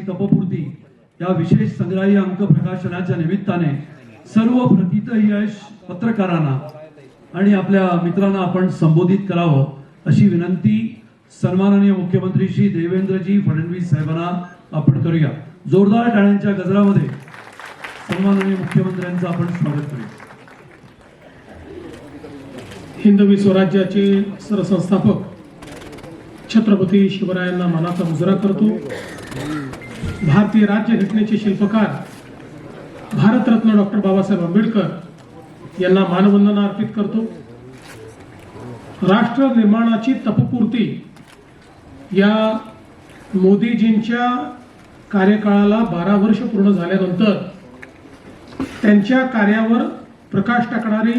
तपपूर्ती या विशेष संग्रही अंक प्रकाशनाच्या निमित्ताने सर्व प्रथित यश पत्रकारांना आणि आपल्या मित्रांना आपण संबोधित करावं अशी विनंती सन्माननीय मुख्यमंत्री श्री देवेंद्रजी फडणवीस साहेबांना आपण करूया। जोरदार टाळ्यांच्या गजरामध्ये सन्माननीय मुख्यमंत्र्यांचं आपण स्वागत करूया। हिंदवी स्वराज्याचे सरसंस्थापक छत्रपती शिवरायांना मानाचा मुजरा करतो। भारतीय राज्य घटनेचे शिल्पकार भारतरत्न डॉक्टर बाबासाहेब आंबेडकर यांना मानवंदना अर्पित करतो। राष्ट्र निर्माणाची तपपूर्ती या मोदीजींच्या कार्यकाळाला 12 वर्ष पूर्ण झाल्यानंतर त्यांच्या कार्यावर प्रकाश टाकणारी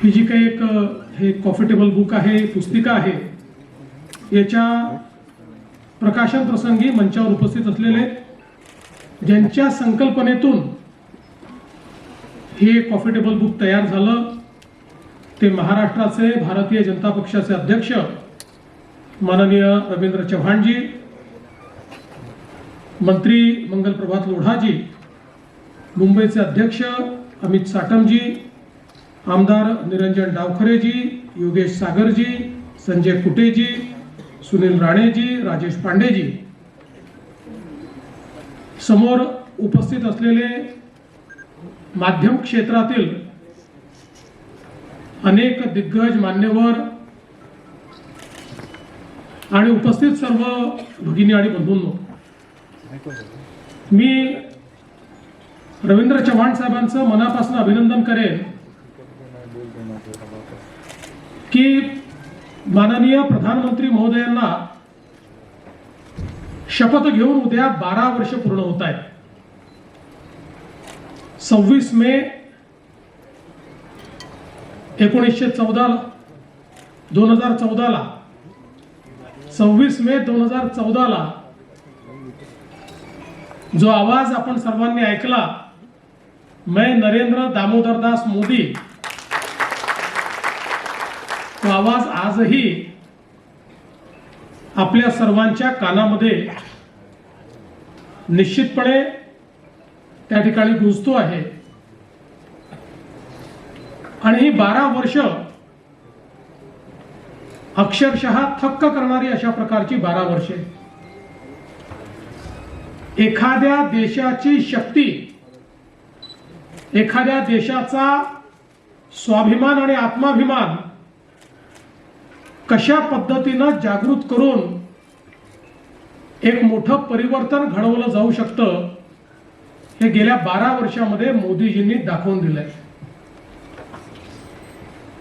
ही जी काही एक हे कॉफी टेबल बुक आहे, पुस्तिका आहे, याच्या प्रकाशन प्रसंगी मंचावर उपस्थित असलेले ज्यांच्या संकल्पनेतून हे कॉफी टेबल बुक तयार झालं ते महाराष्ट्राचे भारतीय जनता पक्षाचे अध्यक्ष माननीय रवींद्र चव्हाणजी, मंत्री मंगल प्रभात लोढाजी, मुंबईचे अध्यक्ष अमित साटमजी, आमदार निरंजन डावखरेजी, योगेश सागरजी, संजय कुटेजी, सुनील राणेजी, राजेश पांडेजी, समोर उपस्थित असलेले माध्यम क्षेत्रातील अनेक दिग्गज मान्यवर आणि उपस्थित सर्व भगिनी आणि बंधूंनो, मी रवींद्र चव्हाण साहेबांचं मनापासून अभिनंदन करेन की माननीय प्रधानमंत्री महोदयांना शपथ घेऊन उद्या 12 वर्ष पूर्ण होत आहेत। 26 मे 1914 2014 26 मे 2014 जो आवाज आपण सर्वांनी ऐकला, मैं नरेंद्र दामोदर दास मोदी, तो आवाज आजही आपल्या सर्वांच्या कानामध्ये निश्चितपणे त्या ठिकाणी गुंजतो आहे। आणि ही 12 वर्ष अक्षरशः थक्क करणारी अशा प्रकारची 12 वर्षे। एखाद्या देशाची शक्ती, एखाद्या देशाचा स्वाभिमान आणि आत्माभिमान कशा पद्धतीनं जागृत करून एक मोठं परिवर्तन घडवलं जाऊ शकतं हे गेल्या 12 वर्षामध्ये मोदीजींनी दाखवून दिलंय।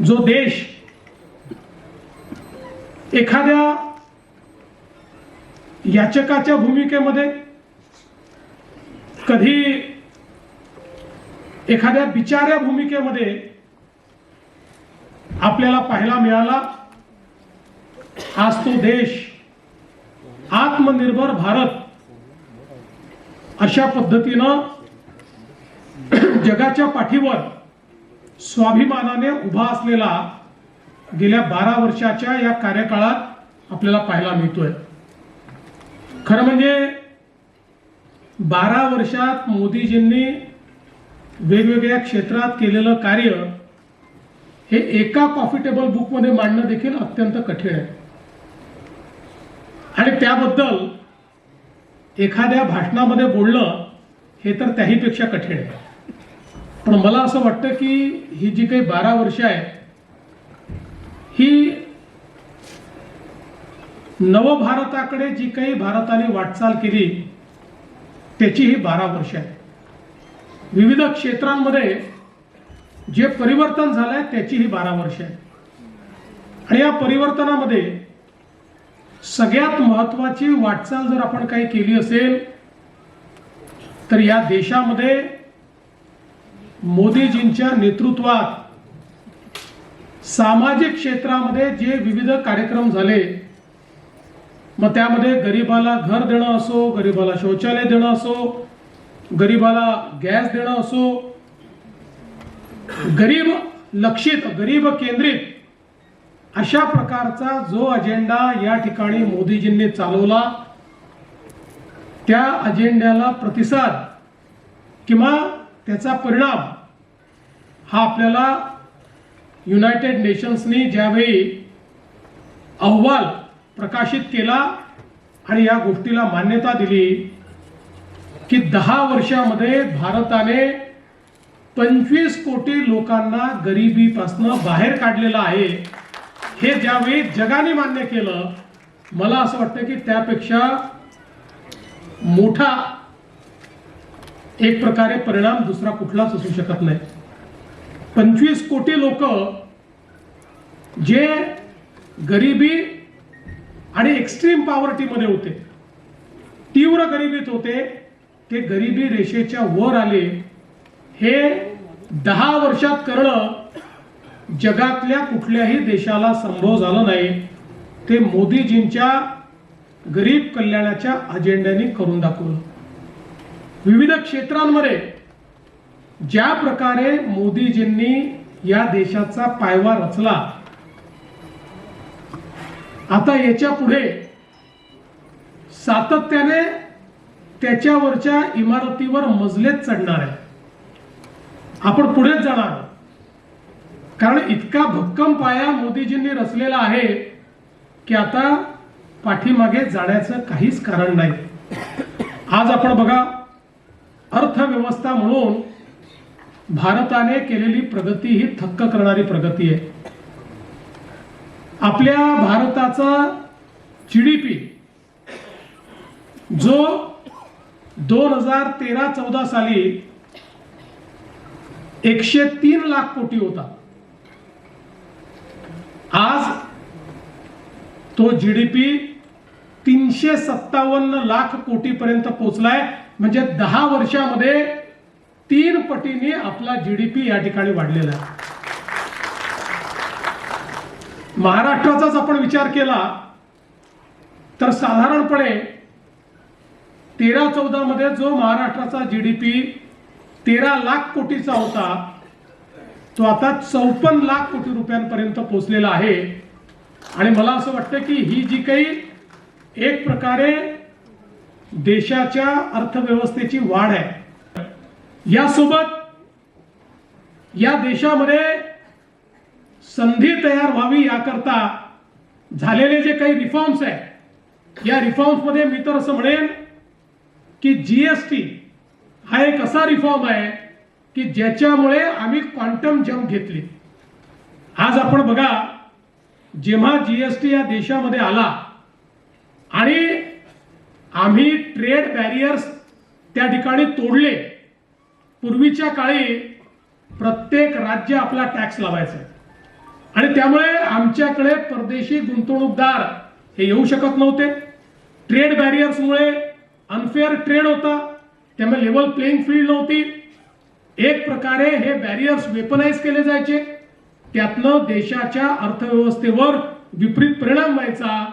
जो देश एखाद्या याचकाच्या भूमिकेमध्ये, कधी एखाद्या बिचाऱ्या भूमिकेमध्ये आपल्याला पाहायला मिळाला, आज तो देश आत्मनिर्भर भारत अशा पद्धतीनं जगाच्या पाठीवर स्वाभिमानाने उभा असलेला गेल्या 12 वर्षाच्या या कार्यकाळात आपल्याला पाहायला मिळतोय। खरं म्हणजे 12 वर्षात मोदीजींनी वेगवेगळ्या क्षेत्रात केलेलं कार्य हे एका कॉफी टेबल बुक मध्ये मांडणं देखील अत्यंत कठीण आहे आणि त्याबद्दल एखाद्या भाषणामध्ये बोलणं हे तर त्याहीपेक्षा कठीण आहे। पण मला असं वाटतं की ही जी काही 12 वर्ष आहे ही नवभारताकडे जी काही भारताने वाटचाल केली त्याची ही 12 वर्ष आहे। विविध क्षेत्रांमध्ये जे परिवर्तन झालंय त्याची ही 12 वर्ष आहे आणि या परिवर्तनामध्ये सगळ्यात महत्त्वाची वाटचाल जर आपण काही केली असेल तर या देशामध्ये मोदीजींच्या नेतृत्वात सामाजिक क्षेत्रामध्ये जे विविध कार्यक्रम झाले, मग त्यामध्ये गरीबाला घर देणं असो, गरीबाला शौचालय देणं असो, गरीबाला गॅस देणं असो, गरीब लक्षित, गरीब केंद्रित अशा प्रकारचा जो अजेंडा या ठिकाणी मोदीजींनी चालवला त्या अजेंड्याला प्रतिसाद किंवा त्याचा परिणाम हा आपल्याला युनायटेड नेशन्सनी ज्यावेळी अहवाल प्रकाशित केला आणि या गोष्टीला मान्यता दिली की 10 वर्षामध्ये भारताने 25 कोटी लोकांना गरिबीपासून बाहेर काढलेलं आहे, हे ज्यावेळी जगाने मान्य केलं, मला असं वाटतं की त्यापेक्षा मोठा एक प्रकारे परिणाम दुसरा कुठलाच असू शकत नाही. 25 कोटी लोक जे गरिबी आणि एक्स्ट्रीम पॉवर्टीमध्ये होते, तीव्र गरिबीत होते, ते गरिबी रेषेच्या वर आले. हे 10 वर्षात करणं जगातल्या कुठल्याही देशाला संभव झालं नाही. ते मोदीजींच्या गरीब कल्याणाच्या अजेंड्याने करून दाखवलं. विविध क्षेत्रांमध्ये ज्या प्रकारे मोदीजींनी या देशाचा पायवा रचला, आता याच्या पुढे सातत्याने त्याच्यावरच्या इमारतीवर मजलेच चढणार आहे. आपण पुढेच जाणार आहोत, कारण इतका भक्कम पाया मोदीजींनी रचलेला आहे की आता पाठीमागे जाण्याचं काहीच कारण नाही. आज आपण बघा, अर्थव्यवस्था म्हणून भारताने केलेली प्रगती ही थक्क करणारी प्रगती आहे. आपल्या भारताचा जीडीपी जो 2013-14 साली 103 लाख कोटी होता, आज तो जीडीपी 357 लाख कोटी पर्यंत पोहोचलाय. म्हणजे 10 वर्षामध्ये 3 पटीने आपला जीडीपी या ठिकाणी वाढलेला आहे. महाराष्ट्राचाच आपण विचार केला तर साधारणपणे 13-14 मध्ये जो महाराष्ट्राचा जीडीपी 13 लाख कोटीचा होता, तो आता 54 लाख कोटी रुपयांपर्यंत पोहोचलेला आहे. आणि मला असं वाटतं की ही जी काही एक प्रकारे देशाच्या अर्थव्यवस्थेची वाढ आहे, यासोबत या देशामध्ये संधी तयार व्हावी याकरता झालेले जे काही रिफॉर्म्स आहेत, या रिफॉर्म्स मध्ये मी तर असं म्हणेन की जीएसटी हा एक असा रिफॉर्म आहे की ज्याच्यामुळे आम्ही क्वांटम जंप घेतली. आज आपण बघा, जेव्हा जीएसटी या देशामध्ये आला आणि आम्ही ट्रेड बॅरियर्स त्या ठिकाणी तोडले. पूर्वीच्या काळी प्रत्येक राज्य आपला टॅक्स लावायचा आणि त्यामुळे आमच्याकडे परदेशी गुंतवणूकदार हे येऊ शकत नव्हते. ट्रेड बॅरियर्समुळे अनफेअर ट्रेड होता, त्यामुळे लेवल प्लेइंग फील्ड नव्हती. एक प्रकारे हे बॅरियर्स वेपनाइज केले जायचे, त्यातनं देशाच्या अर्थव्यवस्थेवर विपरीत परिणाम व्हायचा.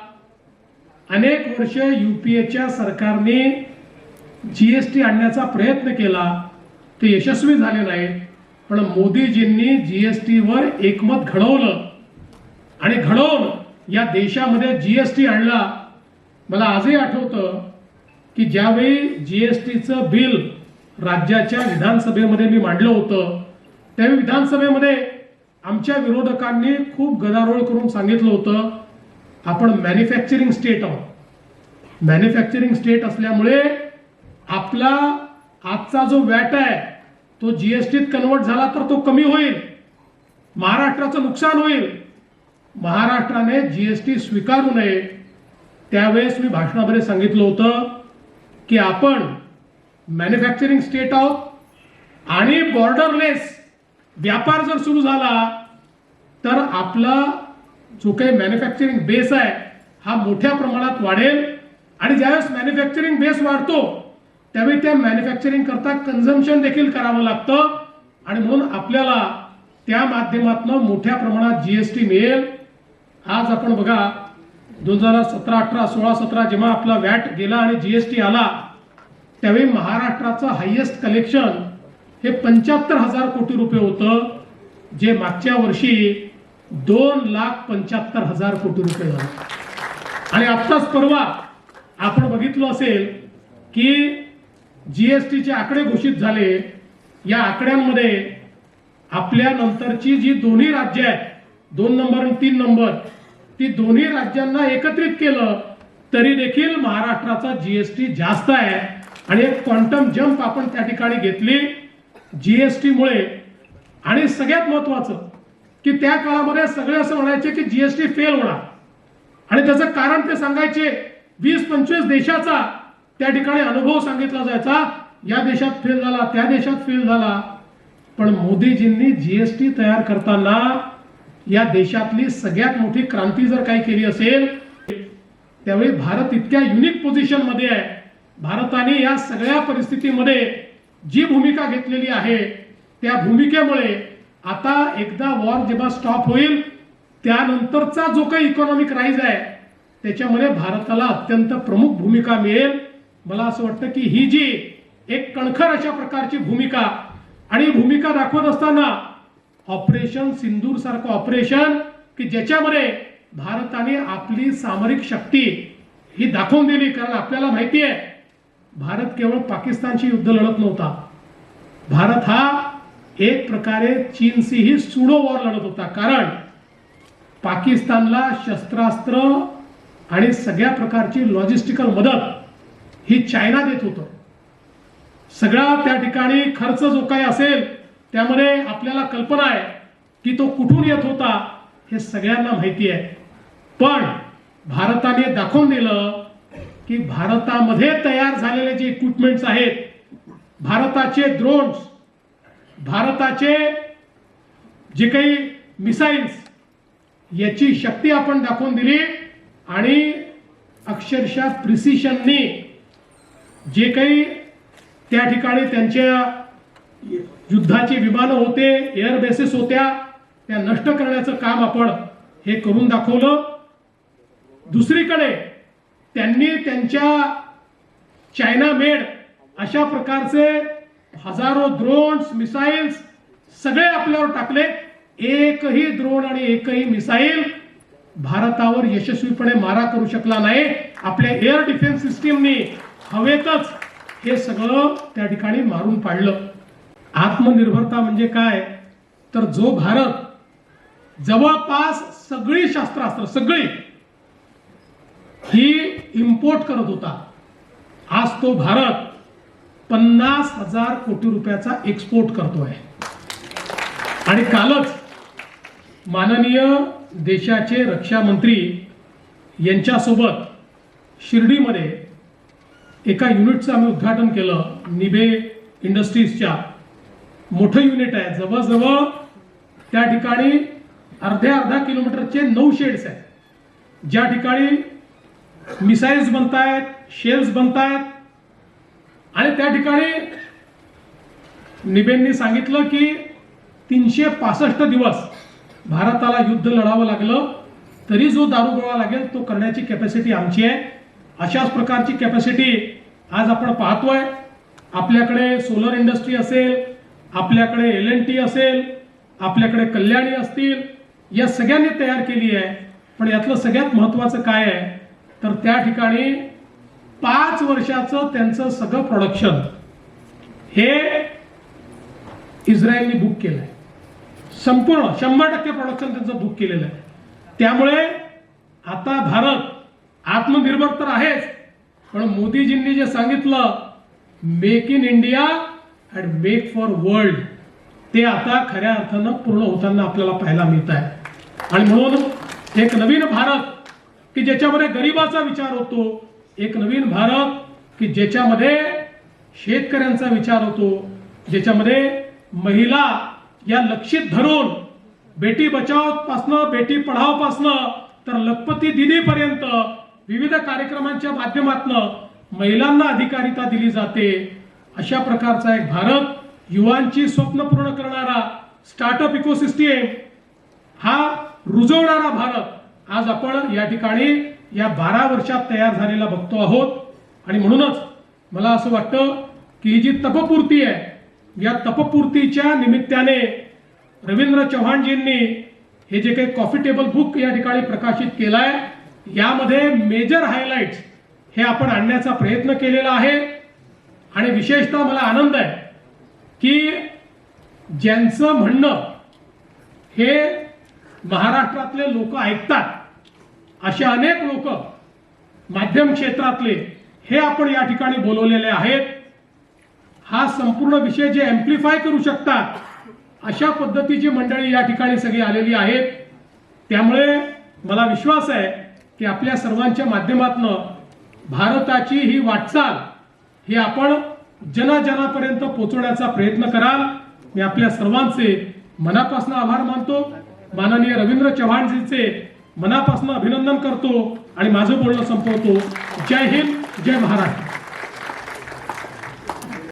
अनेक वर्ष यूपीएच्या सरकारने जीएसटी आणण्याचा प्रयत्न केला, ते यशस्वी झाले नाही. पण मोदीजींनी जीएसटीवर एकमत घडवलं आणि घडवून या देशामध्ये जीएसटी आणला. मला आजही आठवतं की ज्यावेळी जीएसटीचं बिल राज्याच्या विधानसभेमध्ये मी मांडलं होतं, त्यावेळी विधानसभेमध्ये आमच्या विरोधकांनी खूप गदारोळ करून सांगितलं होतं, आपण मॅन्युफॅक्चरिंग स्टेट आहोत. मॅन्युफॅक्चरिंग स्टेट असल्यामुळे आपला आजचा जो वॅट आहे तो जीएसटीत कन्वर्ट झाला तर तो कमी होईल, महाराष्ट्राचं नुकसान होईल. महाराष्ट्राने जीएसटी स्वीकारू नये. त्यावेळेस मी भाषणामध्ये सांगितलं होतं की आपण मॅन्युफॅक्चरिंग स्टेट आहोत आणि बॉर्डरलेस व्यापार जर सुरू झाला तर आपला जो काही मॅन्युफॅक्चरिंग बेस आहे हा मोठ्या प्रमाणात वाढेल. आणि ज्यावेळेस मॅन्युफॅक्चरिंग बेस वाढतो त्यावेळी त्या मॅन्युफॅक्चरिंग करता कन्झम्पशन देखील करावं लागतं आणि म्हणून आपल्याला त्या माध्यमातून मोठ्या प्रमाणात जीएसटी मिळेल. आज आपण बघा, 2017, 18, 16, 17 जेव्हा आपला वॅट गेला आणि जीएसटी आला, त्यावेळी महाराष्ट्राचं हायेस्ट कलेक्शन हे 75,000 कोटी रुपये होतं, जे मागच्या वर्षी 2,75,000 कोटी रुपये झाले. आणि आत्ताच परवा आपण बघितलं असेल की जीएसटीचे आकडे घोषित झाले, या आकड्यांमध्ये आपल्या नंतरची जी दोन्ही राज्य आहेत, 2 नंबर आणि 3 नंबर, ती दोन्ही राज्यांना एकत्रित केलं तरी देखील महाराष्ट्राचा जीएसटी जास्त आहे. आणि एक क्वांटम जंप आपण त्या ठिकाणी घेतली जीएसटी मुळे. आणि सगळ्यात महत्वाचं की त्या काळामध्ये सगळे असं म्हणायचे की जीएसटी फेल होणार, आणि त्याचं कारण ते सांगायचे 20-25 देशाचा त्या ठिकाणी अनुभव सांगितला जायचा, या देशात फेल झाला, त्या देशात फेल झाला. पण मोदीजींनी जीएसटी तयार करताना या देशातली सगळ्यात मोठी क्रांती जर काही केली असेल, त्यावेळी भारत इतक्या युनिक पोझिशन मध्ये आहे. भारताने या सगळ्या परिस्थितीमध्ये जी भूमिका घेतलेली आहे, त्या भूमिकेमुळे आता एकदा वॉर जेव्हा स्टॉप होईल त्यानंतरचा जो काही इकॉनॉमिक राईज आहे त्याच्यामध्ये भारताला अत्यंत प्रमुख भूमिका मिळेल. मला असं वाटतं की ही जी एक कणखर अशा प्रकारची भूमिका, आणि भूमिका दाखवत असताना ऑपरेशन सिंदूर सारखं ऑपरेशन की ज्याच्यामध्ये भारताने आपली सामरिक शक्ती ही दाखवून दिली. कारण आपल्याला माहिती आहे भारत केवळ पाकिस्तानशी युद्ध लढत नव्हता, भारत हा एक प्रकारे चीनशीही सुडो वॉर लढत होता. कारण पाकिस्तानला शस्त्रास्त्र आणि सगळ्या प्रकारची लॉजिस्टिकल मदत ही चायना देत होतं. सगळा त्या ठिकाणी खर्च जो काही असेल त्यामध्ये आपल्याला कल्पना आहे की तो कुठून येत होता हे सगळ्यांना माहिती आहे. पण भारताने दाखवून दिलं की भारतामध्ये तयार झालेले जे इक्विपमेंट्स आहेत, भारताचे ड्रोन्स, भारताचे जे काही मिसाईल्स, याची शक्ती आपण दाखवून दिली. आणि अक्षरशः प्रिसिशननी जे काही त्या ठिकाणी त्यांच्या युद्धाची विमानं होते, एअर बेसेस होत्या, त्या नष्ट करण्याचं काम आपण हे करून दाखवलं. दुसरीकडे त्यांनी त्यांच्या चायना मेड अशा प्रकारचे हजारो ड्रोन्स, मिसाईल्स सगळे आपल्यावर टाकले. एकही ड्रोन आणि एकही मिसाईल भारतावर यशस्वीपणे मारा करू शकला नाही. आपल्या एअर डिफेन्स सिस्टीमनी हवेतच हे सगळं त्या ठिकाणी मारून पाडलं. आत्मनिर्भरता म्हणजे काय, तर जो भारत जवळपास सगळी शस्त्रास्त्र सगळी ही इम्पोर्ट करत होता, आज तो भारत 50,000 कोटी रुपयाचा एक्सपोर्ट करतोय. आणि कालच माननीय देशाचे रक्षा मंत्री यांच्यासोबत शिर्डीमध्ये एका युनिटचं आम्ही उद्घाटन केलं. निबे इंडस्ट्रीजच्या मोठं युनिट आहे, जवळजवळ त्या ठिकाणी अर्ध्या किलोमीटरचे 9 शेड्स आहेत, ज्या ठिकाणी मिसाईल्स बनतायत, शेल्स बनतायत. आणि त्या ठिकाणी निबेंनी सांगितलं की 365 दिवस भारताला युद्ध लढावं लागलं तरी जो दारुगोळा लागेल तो करण्याची कॅपॅसिटी आमची आहे. अशाच प्रकारची कॅपॅसिटी आज आपण पाहतोय. आपल्याकडे सोलर इंडस्ट्री असेल, आपल्याकडे LNT असेल, आपल्याकडे कल्याणी असतील, या सगळ्यांनी तयार केली आहे. पण यातलं सगळ्यात महत्त्वाचं काय आहे तर त्या ठिकाणी 5 वर्षाचं त्यांचं सगळं प्रोडक्शन हे इस्रायलने बुक केलं आहे. संपूर्ण 100% प्रोडक्शन त्यांचं बुक केलेलं आहे. त्यामुळे आता भारत आत्मनिर्भर तर आहेच, पण मोदीजींनी जे सांगितलं make in India and make for world, ते आता खऱ्या अर्थानं पूर्ण होताना आपल्याला पाहायला मिळत आहे. आणि म्हणून एक नवीन भारत की ज्याच्यामध्ये गरिबाचा विचार होतो, एक नवीन भारत की ज्याच्यामध्ये शेतकऱ्यांचा विचार होतो, ज्याच्यामध्ये महिला या लक्षित धरून बेटी बचाव पासनं बेटी पढाव पासनं तर लखपती दिदीपर्यंत विविध कार्यक्रमांच्या माध्यमातून महिलांना अधिकारिता दिली जाते. अशा प्रकारचा एक भारत, युवांची स्वप्न पूर्ण करणारा स्टार्टअप इकोसिस्टीम हा रुजवणारा भारत आज आपण या ठिकाणी या 12 वर्षात तयार झालेला बघतो आहोत. आणि म्हणूनच मला असं वाटतं की ही जी तपपूर्ती आहे, या तपपूर्तीच्या निमित्ताने रवींद्र चव्हाणजींनी हे जे काही कॉफी टेबल बुक या ठिकाणी प्रकाशित केलाय, यामध्ये मेजर हायलाइट्स हे आपण आणण्याचा प्रयत्न केलेला आहे. आणि विशेषतः मला आनंद आहे की ज्यांचं म्हणणं हे महाराष्ट्रातले लोक ऐकतात असे अनेक लोक माध्यम क्षेत्रातले हे आपण या ठिकाणी बोलवलेले आहेत. हा संपूर्ण विषय जे एम्प्लिफाय करू शकतात अशा पद्धतीची मंडळी या ठिकाणी सगळी आलेली आहेत. त्यामुळे मला विश्वास आहे की आपल्या सर्वांच्या माध्यमातून भारताची ही वाटचाल ही आपण जनाजनापर्यंत पोहोचवण्याचा प्रयत्न कराल. मी आपल्या सर्वांचे मनापासून आभार मानतो. माननीय रवींद्र चव्हाणजींचे मनापासून अभिनंदन करतो आणि माझं बोलणं संपवतो. जय हिंद, जय महाराष्ट्र.